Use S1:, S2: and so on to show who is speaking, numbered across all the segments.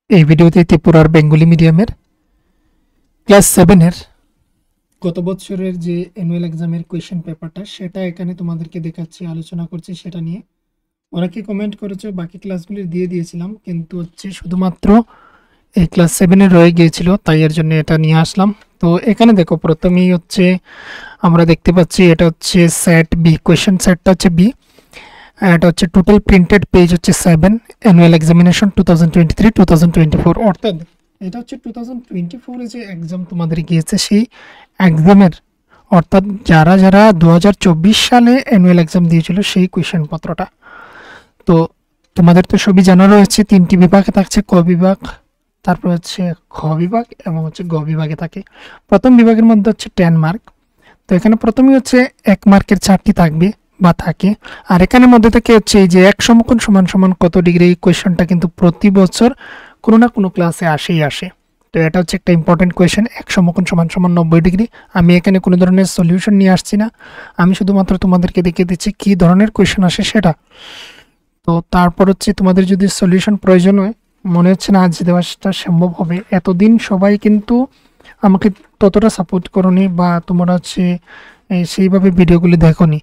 S1: এই ভিডিওতে ত্রিপুরার বেঙ্গলি মিডিয়ামের ক্লাস 7 এর গত বছরের যে অ্যানুয়াল এক্সামের কোয়েশ্চেন পেপারটা সেটা এখানে তোমাদেরকে দেখাচ্ছি, আলোচনা করছি সেটা নিয়ে। অনেকে কমেন্ট করেছো, বাকি ক্লাসগুলি দিয়ে দিয়েছিলাম, কিন্তু হচ্ছে শুধুমাত্র এই ক্লাস 7 এর রয়ে গিয়েছিল, তাই এর জন্য এটা নিয়ে আসলাম। তো এখানে দেখো, প্রথমেই হচ্ছে আমরা দেখতে পাচ্ছি এটা হচ্ছে সেট বি, কোয়েশ্চেন সেটটা হচ্ছে বি। এটা হচ্ছে টোটাল প্রিন্টেড পেজ হচ্ছে 7, অ্যানুয়াল এক্সামিনেশন 2023-2024, অর্থাৎ এটা হচ্ছে 2024 যে এক্সাম তোমাদের গিয়েছে সেই এক্সামের, অর্থাৎ যারা যারা 2024 সালে অ্যানুয়াল এক্সাম দিয়েছিল সেই কোয়েশ্চেন পত্রটা। তো তোমাদের তো সবই জানা রয়েছে, 3টি বিভাগে থাকছে, ক বিভাগ, তারপর হচ্ছে খ বিভাগ এবং হচ্ছে গ বিভাগে থাকে। প্রথম বিভাগের মধ্যে হচ্ছে 10 মার্ক। তো এখানে প্রথমেই হচ্ছে 1 মার্কের 4টি থাকবে বা থাকে। আর এখানের মধ্যে থেকে হচ্ছে এই যে 1 সমকোণ সমান সমান কত ডিগ্রি, এই কোয়েশ্চেনটা কিন্তু প্রতি বছর কোনো না কোনো ক্লাসে আসে। তো এটা হচ্ছে একটা ইম্পর্টেন্ট কোয়েশ্চেন, 1 সমকোণ সমান সমান 90 ডিগ্রি। আমি এখানে কোনো ধরনের সলিউশন নিয়ে আসছি না, আমি শুধুমাত্র তোমাদেরকে দেখিয়ে দিচ্ছি কী ধরনের কোয়েশ্চেন আসে সেটা। তো তারপর হচ্ছে তোমাদের যদি সলিউশন প্রয়োজন হয়, মনে হচ্ছে না আজ দেওয়াটা সম্ভব হবে, এতদিন সবাই কিন্তু আমাকে ততটা সাপোর্ট করোনি বা তোমরা হচ্ছে সেইভাবে ভিডিওগুলি দেখোনি।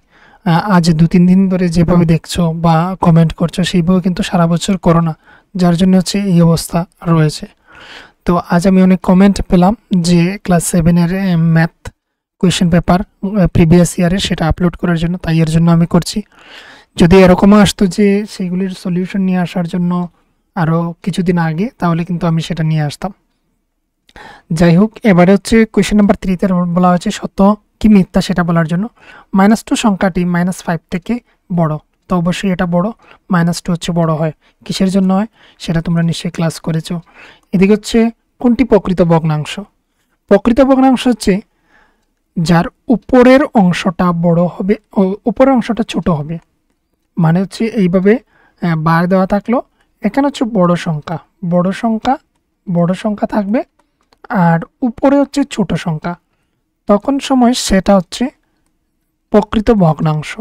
S1: আজ 2-3 দিন ধরে যেভাবে দেখছো বা কমেন্ট করছো সেইভাবে কিন্তু সারা বছর করো না, যার জন্য হচ্ছে এই অবস্থা রয়েছে। তো আজ আমি অনেক কমেন্ট পেলাম যে ক্লাস 7-এর ম্যাথ কোয়েশ্চেন পেপার প্রিভিয়াস ইয়ারের সেটা আপলোড করার জন্য, তাই এর জন্য আমি করছি। যদি এরকমও আসতো যে সেইগুলির সলিউশন নিয়ে আসার জন্য আরও কিছুদিন আগে, তাহলে কিন্তু আমি সেটা নিয়ে আসতাম। যাই হোক, এবারে হচ্ছে কোয়েশ্চেন নাম্বার 3-তে বলা হয়েছে সত্য কি মিথ্যা সেটা বলার জন্য। -2 সংখ্যাটি -5 থেকে বড়, তো অবশ্যই এটা বড়। -2 হচ্ছে বড় হয়, কিসের জন্য হয় সেটা তোমরা নিশ্চয়ই ক্লাস করেছো। এদিকে হচ্ছে কোনটি প্রকৃত ভগ্নাংশ? প্রকৃত ভগ্নাংশ হচ্ছে যার উপরের অংশটা বড় হবে, উপরের অংশটা ছোট হবে। মানে হচ্ছে এইভাবে বার দেওয়া থাকলো, এখানে হচ্ছে বড় সংখ্যা থাকবে, আর উপরে হচ্ছে ছোট সংখ্যা, তখন সময় সেটা হচ্ছে প্রকৃত ভগ্নাংশ।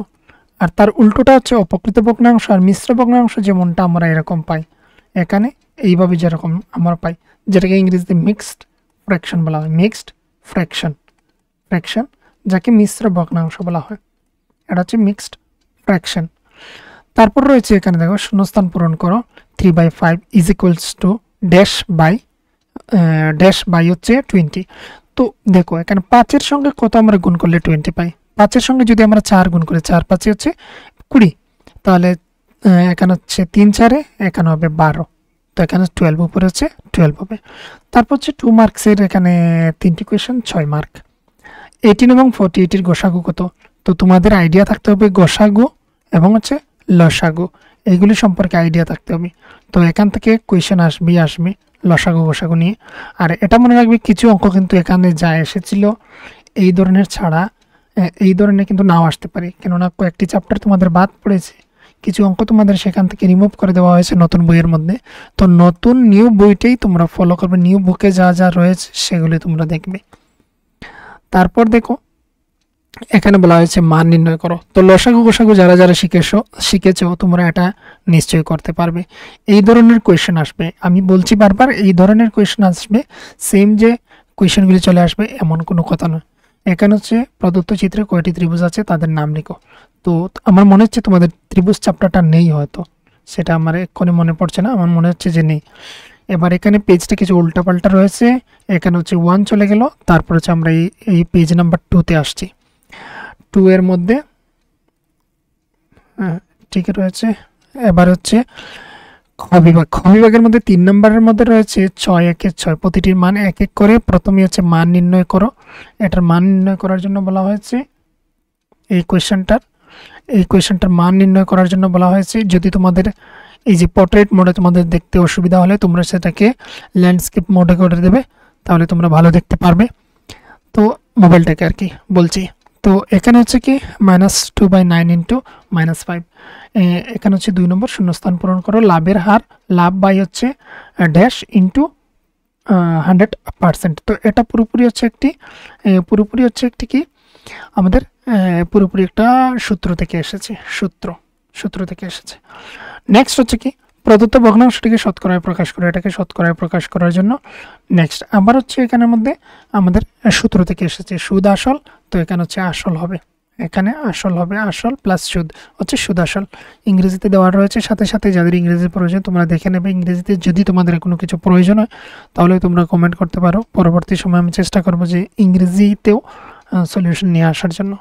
S1: আর তার উল্টোটা হচ্ছে অপ্রকৃত ভগ্নাংশ আর মিশ্র ভগ্নাংশ, যেমনটা আমরা এরকম পাই এখানে, এইভাবে যেরকম আমরা পাই, যেটাকে ইংরেজিতে মিক্সড ফ্র্যাকশন বলা হয়। মিক্সড ফ্র্যাকশন, যাকে মিশ্র ভগ্নাংশ বলা হয়, এটা হচ্ছে মিক্সড ফ্র্যাকশন। তারপর রয়েছে এখানে দেখো, শূন্যস্থান পূরণ করো। 3/5 is equals to dash by হচ্ছে 20। তো দেখো এখানে 5-এর সঙ্গে কত আমরা গুণ করলে 20 পাই? 5-এর সঙ্গে যদি আমরা 4 গুণ করি, 4×5 হচ্ছে 20, তাহলে এখানে হচ্ছে 3×4, এখানে হবে 12, তো এখানে 12 উপরে হচ্ছে 12 হবে। তারপর হচ্ছে 2 মার্কসের এখানে 3টি কোয়েশ্চেন, 6 মার্ক। 18 এবং 48-এর গোসাগু কত? তো তোমাদের আইডিয়া থাকতে হবে গোসাগু এবং হচ্ছে লসাগু, এইগুলি সম্পর্কে আইডিয়া থাকতে হবে। তো এখান থেকে কোয়েশ্চেন আসবে লসাগু গোসাগু নিয়ে। আর এটা মনে রাখবে, কিছু অঙ্ক কিন্তু এখানে যা এসেছিল এই ধরনের ছাড়া এই ধরনের কিন্তু নাও আসতে পারে, কেননা কয়েকটি চ্যাপ্টার তোমাদের বাদ পড়েছে, কিছু অঙ্ক তোমাদের সেখান থেকে রিমুভ করে দেওয়া হয়েছে নতুন বইয়ের মধ্যে। তো নতুন নিউ বইটাই তোমরা ফলো করবে, নিউ বুকে যা যা রয়েছে সেগুলি তোমরা দেখবে। তারপর দেখো এখানে বলা হয়েছে মান নির্ণয় করো। তো লসাগু গোসাগু যারা যারা শিখেছো তোমরা এটা নিশ্চয়ই করতে পারবে। এই ধরনের কোয়েশ্চেন আসবে, আমি বলছি বারবার, এই ধরনের কোয়েশ্চেন আসবে, সেম যে কোয়েশ্চেনগুলি চলে আসবে এমন কোনো কথা নয়। এখানে হচ্ছে প্রদত্ত চিত্রে কয়টি ত্রিভুজ আছে তাদের নাম লিখো। তো আমার মনে হচ্ছে তোমাদের ত্রিভুজ চ্যাপ্টারটা নেই, হয়তো সেটা আমার এক্ষুনি মনে পড়ছে না, আমার মনে হচ্ছে যে নেই। এবার এখানে পেজটা কিছু উল্টাপাল্টা রয়েছে, এখানে হচ্ছে 1 চলে গেল, তারপর হচ্ছে আমরা এই পেজ নাম্বার 2-তে আসছি। 2 এর মধ্যে ঠিক রয়েছে। এবার হচ্ছে খ বিভাগের মধ্যে 3 নম্বরের মধ্যে রয়েছে 6×1=6, প্রতিটির মান 1 করে। প্রথমে হচ্ছে মান নির্ণয় করো। এটার মান নির্ণয় করার জন্য বলা হয়েছে এই কোয়েশ্চেনটার মান নির্ণয় করার জন্য বলা হয়েছে, যদি তোমাদের এই যে পোর্ট্রেট মোডে তোমাদের দেখতে অসুবিধা হলে তোমরা সেটাকে ল্যান্ডস্কেপ মোডে করে দেবে, তাহলে তোমরা ভালো দেখতে পারবে। তো মোবাইলটাকে আর কি বলছি। তো এখানে হচ্ছে কি -2/9 × -5, এখানে হচ্ছে 2 নম্বর শূন্যস্থান পূরণ করো। লাভের হার, লাভ বাই হচ্ছে ড্যাশ ইন্টু 100%। তো এটা পুরোপুরি হচ্ছে একটি কি আমাদের পুরোপুরি একটা সূত্র থেকে এসেছে। নেক্সট হচ্ছে কি প্রদত্ত ভগ্নাংশটিকে শতকরায় প্রকাশ করে, এটাকে শতকরায় প্রকাশ করার জন্য। নেক্সট আবার হচ্ছে এখানের মধ্যে আমাদের সূত্র থেকে এসেছে সুদ আসল, তো এখানে হচ্ছে আসল হবে, এখানে আসল হবে, আসল প্লাস সুদ হচ্ছে সুদ আসল। ইংরেজিতে দেওয়া রয়েছে, সাথে সাথে যাদের ইংরেজি প্রয়োজন তোমরা দেখে নেবে। ইংরেজিতে যদি তোমাদের কোনো কিছু প্রয়োজন হয় তাহলে তোমরা কমেন্ট করতে পারো, পরবর্তী সময় আমি চেষ্টা করবো যে ইংরেজিতেও সলিউশন নিয়ে আসার জন্য।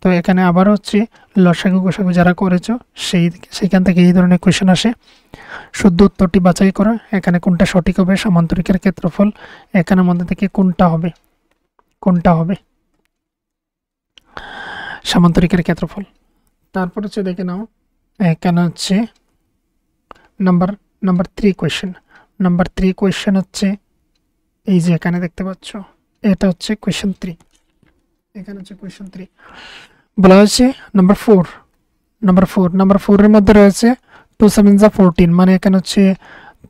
S1: তো এখানে আবার হচ্ছে লসাগু গোসাগু যারা করেছো সেইখান থেকে এই ধরনের কোয়েশ্চেন আসে। শুদ্ধ উত্তরটি বাছাই করো, এখানে কোনটা সঠিক হবে, সামান্তরিকের ক্ষেত্রফল এখানের মধ্যে থেকে কোনটা হবে, কোনটা হবে সামান্তরিকের ক্ষেত্রফল। তারপর হচ্ছে দেখে নাও এখানে হচ্ছে নাম্বার 3 কোয়েশ্চেন। নাম্বার 3 কোয়েশ্চেন হচ্ছে এই যে এখানে দেখতে পাচ্ছ, এটা হচ্ছে কোয়েশ্চেন 3। এখানে হচ্ছে কোয়েশ্চেন 3 বলা হয়েছে নাম্বার 4 এর মধ্যে রয়েছে 2 7 14, মানে এখানে হচ্ছে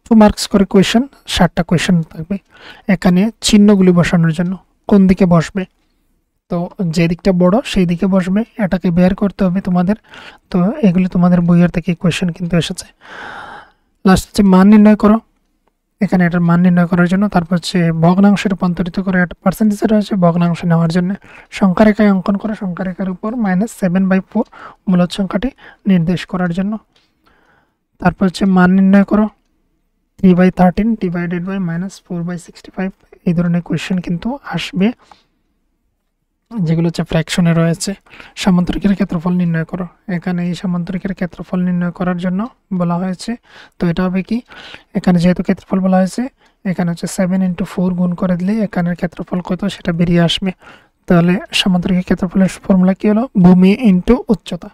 S1: 2 মার্কস করে কোয়েশ্চেন, 60টা কোয়েশ্চেন থাকবে। এখানে চিহ্নগুলি বসানোর জন্য কোন দিকে বসবে, তো যে দিকটা বড় সেই দিকে বসবে, এটাকে বের করতে হবে তোমাদের। তো এগুলি তোমাদের বইয়ের থেকে কোয়েশ্চেন কিন্তু এসেছে। লাস্ট হচ্ছে মান নির্ণয় করো, এখানে এটার মান নির্ণয় করার জন্য। তারপর হচ্ছে ভগ্নাংশে রূপান্তরিত করে, একটা পার্সেন্টেজে রয়েছে ভগ্নাংশ নেওয়ার জন্য। সংখ্যারেখায় অঙ্কন করো, সংখ্যারেখার উপর -7/4 মূলদ সংখ্যাটি নির্দেশ করার জন্য। তারপর হচ্ছে মান নির্ণয় করো 3/13 ডিভাইডেড বাই -4/65, এই ধরনের কোয়েশ্চেন কিন্তু আসবে যেগুলো হচ্ছে ফ্র্যাকশনে রয়েছে। সামান্তরিকের ক্ষেত্রফল নির্ণয় করো, এখানে এই সামান্তরিকের ক্ষেত্রফল নির্ণয় করার জন্য বলা হয়েছে। তো এটা হবে কি, এখানে যেহেতু ক্ষেত্রফল বলা হয়েছে, এখানে হচ্ছে 7 × 4 গুণ করে দিলে এখানের ক্ষেত্রফল কত সেটা বেরিয়ে আসবে। তাহলে সামান্তরিকের ক্ষেত্রফলের ফর্মুলা কি হলো, ভূমি ইন্টু উচ্চতা।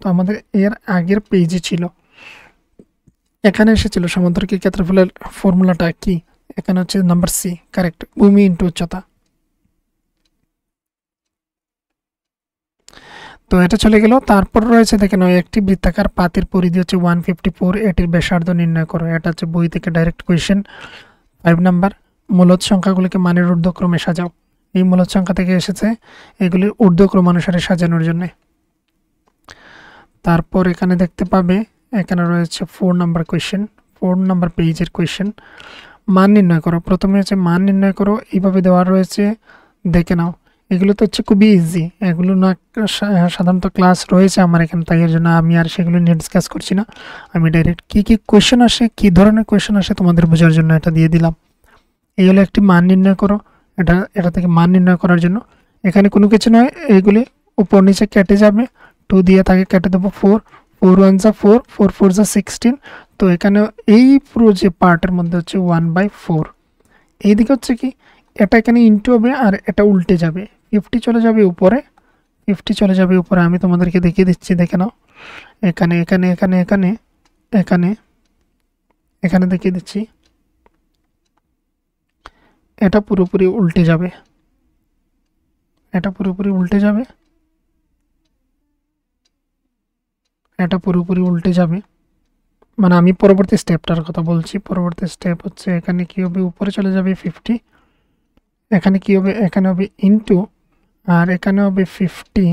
S1: তো আমাদের এর আগের পেজে ছিল, এখানে এসেছিল সামান্তরিকের ক্ষেত্রফলের ফর্মুলাটা কি, এখানে হচ্ছে নাম্বার সি কারেক্ট, ভূমি ইন্টু উচ্চতা। তো এটা চলে গেল। তারপর রয়েছে দেখেন একটি বৃত্তাকার পাতের পরিধি হচ্ছে 154, এটির ব্যাসার্ধ নির্ণয় করো। এটা হচ্ছে বই থেকে ডাইরেক্ট কোয়েশ্চেন। 5 নাম্বার, মূলদ সংখ্যাগুলিকে মানের ঊর্ধ্বক্রমে সাজাও। এই মূলদ সংখ্যা থেকে এসেছে, এগুলি ঊর্ধ্বক্রম অনুসারে সাজানোর জন্য। তারপর এখানে দেখতে পাবে এখানে রয়েছে 4 নাম্বার কোয়েশ্চেন, 4 নাম্বার পেজের কোয়েশ্চেন। মান নির্ণয় করো, প্রথমে হচ্ছে মান নির্ণয় করো, এইভাবে দেওয়া রয়েছে, দেখে নাও। এগুলো তো হচ্ছে খুবই ইজি, এগুলো না সাধারণত ক্লাস রয়েছে আমার এখানে, তাই এর জন্য আমি আর সেগুলো নিয়ে ডিসকাস করছি না। আমি ডাইরেক্ট কী কী কোয়েশ্চেন আসে, কী ধরনের কোয়েশ্চেন আসে তোমাদের বোঝার জন্য এটা দিয়ে দিলাম। এই হলো একটি মান নির্ণয় করো, এটা থেকে মান নির্ণয় করার জন্য এখানে কোনো কিছু নয়, এইগুলি উপর নিচে কেটে যাবে, 2 দিয়ে তাকে কেটে দেবো 4, 4 1 যা 4, 4 4 যা 16। তো এখানে এই পুরো যে পার্টের মধ্যে হচ্ছে 1/4, এইদিকে হচ্ছে কি এটা এখানে ইনটু হবে আর এটা উল্টে যাবে, 50 চলে যাবে উপরে, 50 চলে যাবে উপরে। আমি তোমাদেরকে দেখিয়ে দিচ্ছি, দেখে নাও। এখানে এখানে এখানে এখানে এখানে এখানে দেখিয়ে দিচ্ছি, এটা পুরোপুরি উল্টে যাবে, এটা পুরোপুরি উল্টে যাবে, এটা পুরোপুরি উল্টে যাবে। মানে আমি পরবর্তী স্টেপটার কথা বলছি। পরবর্তী স্টেপ হচ্ছে এখানে কি হবে, উপরে চলে যাবে 50, এখানে কি হবে, এখানে হবে ইনটু, আর এখানে হবে 50,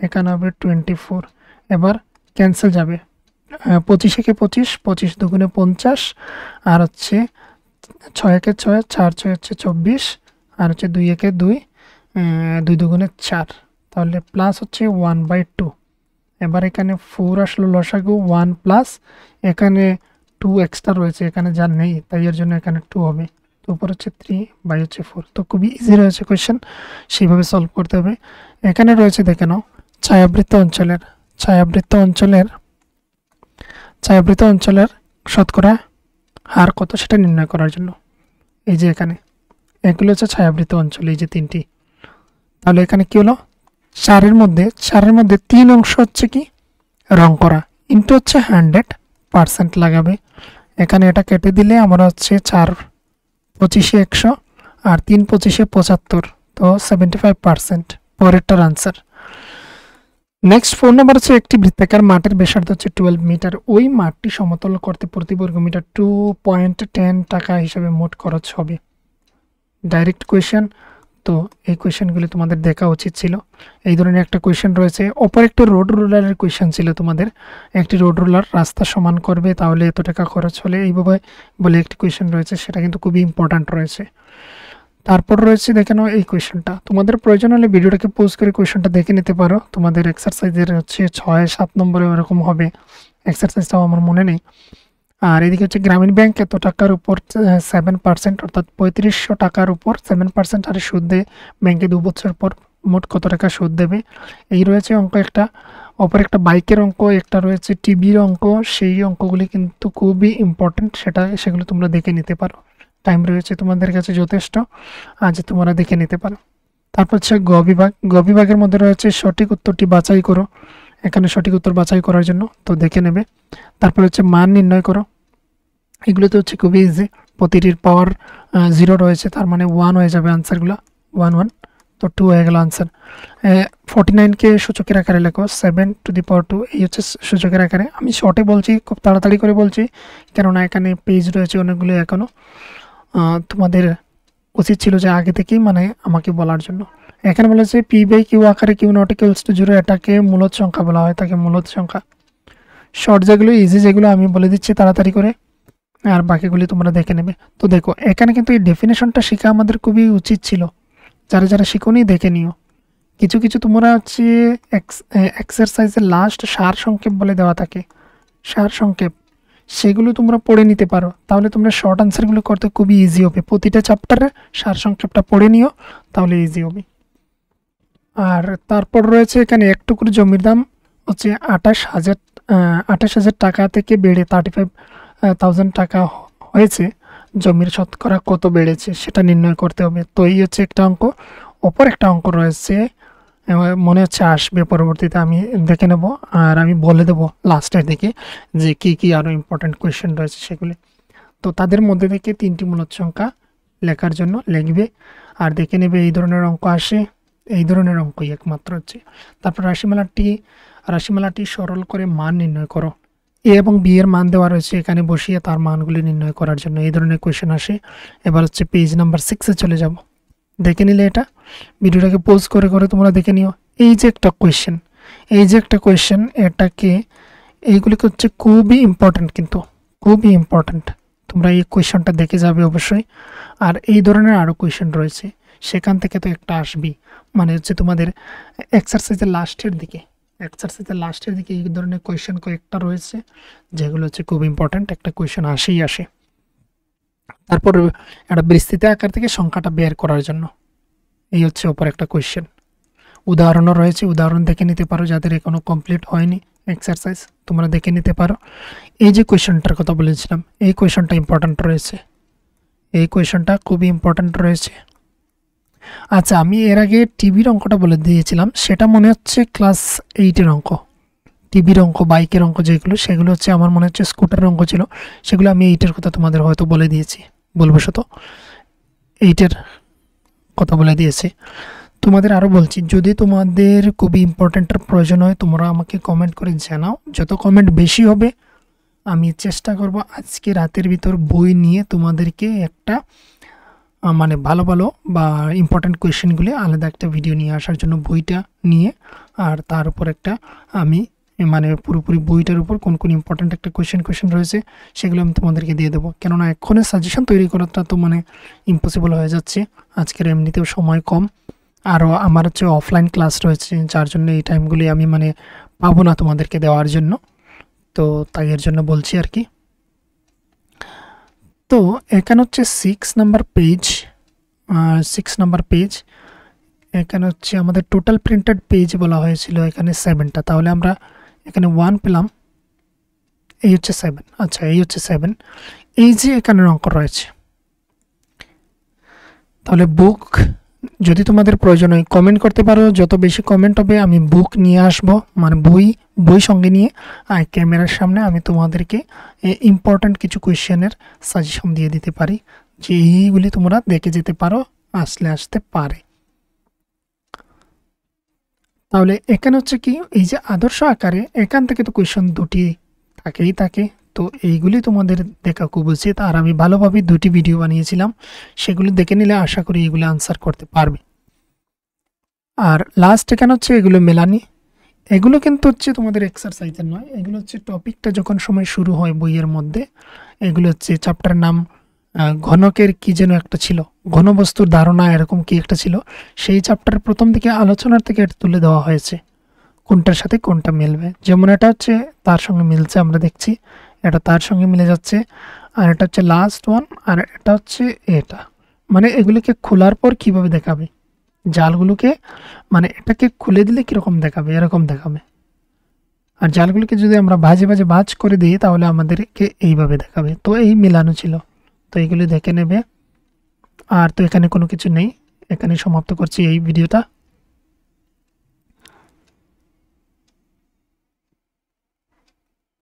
S1: এখানে হবে 24। এবার ক্যান্সেল যাবে, 25 একে 25, 25 দুগুণে 50, আর হচ্ছে 6 একে 6, 4 6 হচ্ছে 24, আর হচ্ছে 2 একে 2, 2 দুগুণে 4, তাহলে প্লাস হচ্ছে 1/2। এবার এখানে 4 আসলো লসাগু, 1 প্লাস এখানে 2 এক্সট্রা রয়েছে, এখানে যা নেই তাই এর জন্য এখানে 2 হবে। তো উপর হচ্ছে 3 বাই হচ্ছে 4। তো খুবই ইজি রয়েছে কোয়েশ্চেন, সেইভাবে সলভ করতে হবে। এখানে রয়েছে দেখে নাও ছায়াবৃত্ত অঞ্চলের শতকরা হার কত সেটা নির্ণয় করার জন্য। এই যে এখানে এগুলো হচ্ছে ছায়াবৃত্ত অঞ্চল, এই যে 3টি। তাহলে এখানে কি হলো, 4-এর মধ্যে 3 অংশ হচ্ছে কি রং করা, ইনটু হচ্ছে 100% লাগাবে। এখানে এটা কেটে দিলে আমরা হচ্ছে 4 25 100 আর 3 25 75, তো 75% পরেরটার আনসার। নেক্সট 4 নাম্বার হচ্ছে একটি বৃত্তাকার মাঠের ব্যাসার্ধ হচ্ছে 12 মিটার, ওই মাঠটি সমতল করতে প্রতি বর্গ মিটার 2.10 টাকা হিসাবে মোট খরচ হবে। ডাইরেক্ট কোয়েশ্চেন, তো এই কোয়েশ্চেনগুলি তোমাদের দেখা উচিত ছিল। এই ধরনের একটা কোয়েশ্চেন রয়েছে, অপর একটি রোড রোলারের কোয়েশ্চেন ছিল তোমাদের, একটি রোড রোলার রাস্তা সমান করবে তাহলে এত টাকা খরচ হলে, এইভাবে বলে একটি কোয়েশ্চেন রয়েছে, সেটা কিন্তু খুবই ইম্পর্ট্যান্ট রয়েছে। তারপর রয়েছে দেখে নাও এই কোয়েশ্চেনটা, তোমাদের প্রয়োজন হলে ভিডিওটাকে পোজ করে কোয়েশ্চেনটা দেখে নিতে পারো। তোমাদের এক্সারসাইজের হচ্ছে 6-7 নম্বরে এরকম হবে, এক্সারসাইজটাও আমার মনে নেই। আর এদিকে হচ্ছে গ্রামীণ ব্যাংক এত টাকার উপর 7%, অর্থাৎ 3500 টাকার উপর 7% হারে সুদ দেয় ব্যাংকে 2 বছর পর, মোট কত টাকা সুদ দেবে। এই রয়েছে অঙ্ক একটা, অপর একটা বাইকের অঙ্ক, একটা রয়েছে টিভির অঙ্ক। সেই অঙ্কগুলি কিন্তু খুবই ইম্পর্টেন্ট, সেগুলো তোমরা দেখে নিতে পারো, টাইম রয়েছে তোমাদের কাছে যথেষ্ট, আজ তোমরা দেখে নিতে পারো। তারপর হচ্ছে গ বিভাগের মধ্যে রয়েছে সঠিক উত্তরটি বাছাই করো, এখানে সঠিক উত্তর বাছাই করার জন্য তো দেখে নেবে। তারপর হচ্ছে মান নির্ণয় করো, এগুলোতে হচ্ছে খুবই ইজি, প্রতিটির পাওয়ার 0 রয়েছে, তার মানে 1 হয়ে যাবে আনসারগুলো, 1 তো 2 হয়ে গেল আনসার। 49কে সূচকের আকারে লেখো, 7^2, এই হচ্ছে সূচকের আকারে। আমি শর্টে বলছি, খুব তাড়াতাড়ি করে বলছি, কেননা এখানে পেজ রয়েছে অনেকগুলো এখনও, তোমাদের উচিত ছিল যে আগে থেকেই মানে আমাকে বলার জন্য। এখানে বলেছে P/Q আকারে Q not equals to 0, এটাকে মূলদ সংখ্যা বলা হয়, তাকে মূলদ সংখ্যা। শর্ট যেগুলো ইজি, যেগুলো আমি বলে দিচ্ছি তাড়াতাড়ি করে, আর বাকিগুলি তোমরা দেখে নেবে। তো দেখো এখানে কিন্তু এই ডেফিনেশনটা শেখা আমাদের খুবই উচিত ছিল, যারা যারা শিখোনি দেখে নিও। কিছু কিছু তোমরা হচ্ছে এক্সারসাইজের লাস্ট সার সংক্ষেপ বলে দেওয়া থাকে, সার সংক্ষেপ, সেগুলো তোমরা পড়ে নিতে পারো, তাহলে তোমরা শর্ট আনসারগুলো করতে খুবই ইজি হবে। প্রতিটা চ্যাপ্টারে সার সংক্ষেপটা পড়ে নিও, তাহলে ইজি হবে। আর তারপর রয়েছে এখানে এক টুকরো জমির দাম হচ্ছে 28,000 টাকা থেকে বেড়ে 35,000 টাকা হয়েছে, জমির শতকরা কত বেড়েছে সেটা নির্ণয় করতে হবে। তো এই হচ্ছে একটা অঙ্ক, অপর একটা অঙ্ক রয়েছে, মনে হচ্ছে আসবে পরবর্তীতে, আমি দেখে নেব আর আমি বলে দেবো লাস্টের দিকে যে কী কী আরও ইম্পর্ট্যান্ট কোয়েশ্চেন রয়েছে সেগুলি। তো তাদের মধ্যে থেকে 3টি মূলদ সংখ্যা লেখার জন্য লিখবে, আর দেখে নেবে এই ধরনের অঙ্ক আসে, এই ধরনের অঙ্কই একমাত্র হচ্ছে। তারপর রাশিমালাটি সরল করে মান নির্ণয় করো, এ এবং বি এর মান দেওয়া রয়েছে, এখানে বসিয়ে তার মানগুলি নির্ণয় করার জন্য এই ধরনের কোয়েশ্চেন আসে। এবার হচ্ছে পেজ নাম্বার 6-এ চলে যাব, দেখে নিলে এটা ভিডিওটাকে পোজ করে করে তোমরা দেখে নিও। এই যে একটা কোয়েশ্চেন, এটাকে এইগুলিকে হচ্ছে খুবই ইম্পর্ট্যান্ট, কিন্তু খুবই ইম্পর্ট্যান্ট, তোমরা এই কোয়েশ্চেনটা দেখে যাবে অবশ্যই। আর এই ধরনের আরও কোয়েশ্চেন রয়েছে, সেখান থেকে তো একটা আসবেই, মানে হচ্ছে তোমাদের এক্সারসাইজের লাস্টের দিকে এই ধরনের কোয়েশ্চেন কয়েকটা রয়েছে, যেগুলো হচ্ছে খুব ইম্পর্ট্যান্ট, একটা কোয়েশ্চেন আসে। তারপর একটা বিস্তৃত আকার থেকে সংখ্যাটা বের করার জন্য, এই হচ্ছে অপর একটা কোয়েশ্চেন। উদাহরণও রয়েছে, উদাহরণ দেখে নিতে পারো, যাদের এখনো কমপ্লিট হয়নি এক্সারসাইজ তোমরা দেখে নিতে পারো। এই যে কোয়েশ্চেনটার কথা বলেছিলাম, এই কোয়েশ্চেনটা ইম্পর্ট্যান্ট রয়েছে, এই কোয়েশ্চেনটা খুবই ইম্পর্ট্যান্ট রয়েছে। আচ্ছা, আমি এর আগে টিভির অঙ্কটা বলে দিয়েছিলাম, সেটা মনে হচ্ছে ক্লাস 8-এর অঙ্ক। টিভির অঙ্ক, বাইকের অঙ্ক যেগুলো, সেগুলো হচ্ছে আমার মনে হচ্ছে স্কুটারের অঙ্ক ছিল, সেগুলো আমি 8-এর কথা তোমাদের হয়তো বলে দিয়েছি, ভুলবশত 8-এর কথা বলে দিয়েছি। তোমাদের আরও বলছি, যদি তোমাদের খুবই ইম্পর্ট্যান্টের প্রয়োজন হয় তোমরা আমাকে কমেন্ট করে জানাও, যত কমেন্ট বেশি হবে আমি চেষ্টা করব আজকে রাতের ভিতর বই নিয়ে তোমাদেরকে একটা মানে ভালো বা ইম্পর্ট্যান্ট কোয়েশ্চেনগুলি আলাদা একটা ভিডিও নিয়ে আসার জন্য, বইটা নিয়ে, আর তার উপর একটা আমি মানে পুরোপুরি বইটার উপর কোন কোন ইম্পর্ট্যান্ট একটা কোয়েশ্চেন রয়েছে সেগুলো আমি তোমাদেরকে দিয়ে দেবো, কেননা এক্ষণে সাজেশন তৈরি করাটা তো মানে ইম্পসিবল হয়ে যাচ্ছে, আজকের এমনিতেও সময় কম, আরও আমার হচ্ছে অফলাইন ক্লাস রয়েছে, যার জন্য এই টাইমগুলি আমি মানে পাবো না তোমাদেরকে দেওয়ার জন্য, তো তাই এর জন্য বলছি আর কি। তো এখানে হচ্ছে 6 নাম্বার পেজ, এখানে হচ্ছে আমাদের টোটাল প্রিন্টেড পেজ বলা হয়েছিল এখানে 7টা, তাহলে আমরা এখানে 1 পেলাম, এই হচ্ছে 7, আচ্ছা এই হচ্ছে 7, এই যে এখানে অঙ্ক রয়েছে। তাহলে বুক যদি তোমাদের প্রয়োজন হয় কমেন্ট করতে পারো, যত বেশি কমেন্ট হবে আমি বুক নিয়ে আসবো, মানে বই সঙ্গে নিয়ে ক্যামেরার সামনে আমি তোমাদেরকে ইম্পর্ট্যান্ট কিছু কোয়েশ্চেনের সাজেশন দিয়ে দিতে পারি, যে এইগুলি তোমরা দেখে যেতে পারো, আসতে পারে। তাহলে এখানে হচ্ছে কি, এই যে আদর্শ আকারে এখান থেকে তো কোয়েশ্চেন দুটি থাকে, তো এইগুলি তোমাদের দেখা খুব উচিত, আর আমি ভালোভাবে 2টি ভিডিও বানিয়েছিলাম, সেগুলো দেখে নিলে আশা করি এগুলো আনসার করতে পারবে। আর লাস্ট এখানে হচ্ছে এগুলো মেলানি। এগুলো কিন্তু হচ্ছে তোমাদের এক্সারসাইজের নয়, এগুলো হচ্ছে টপিকটা যখন সময় শুরু হয় বইয়ের মধ্যে। এগুলো হচ্ছে চ্যাপ্টারের নাম ঘনকের কি যেন একটা ছিল, ঘনবস্তুর ধারণা এরকম কি একটা ছিল, সেই চ্যাপ্টারের প্রথম দিকে আলোচনার থেকে এটা তুলে দেওয়া হয়েছে কোনটার সাথে কোনটা মিলবে। যেমন এটা হচ্ছে তার সঙ্গে মিলছে, আমরা দেখছি এটা তার সঙ্গে মিলে যাচ্ছে, আর এটা হচ্ছে লাস্ট ওয়ান, আর এটা হচ্ছে এটা। মানে এগুলিকে খোলার পর কিভাবে দেখাবে, জালগুলোকে মানে এটাকে খুলে দিলে কীরকম দেখাবে, এরকম দেখাবে। আর জালগুলোকে যদি আমরা ভাজে ভাজে ভাজ করে দিই তাহলে আমাদেরকে এইভাবে দেখাবে। তো এই মিলানো ছিল, তো এইগুলি দেখে নেবে। আর তো এখানে কোনো কিছু নেই, এখানে সমাপ্ত করছি এই ভিডিওটা।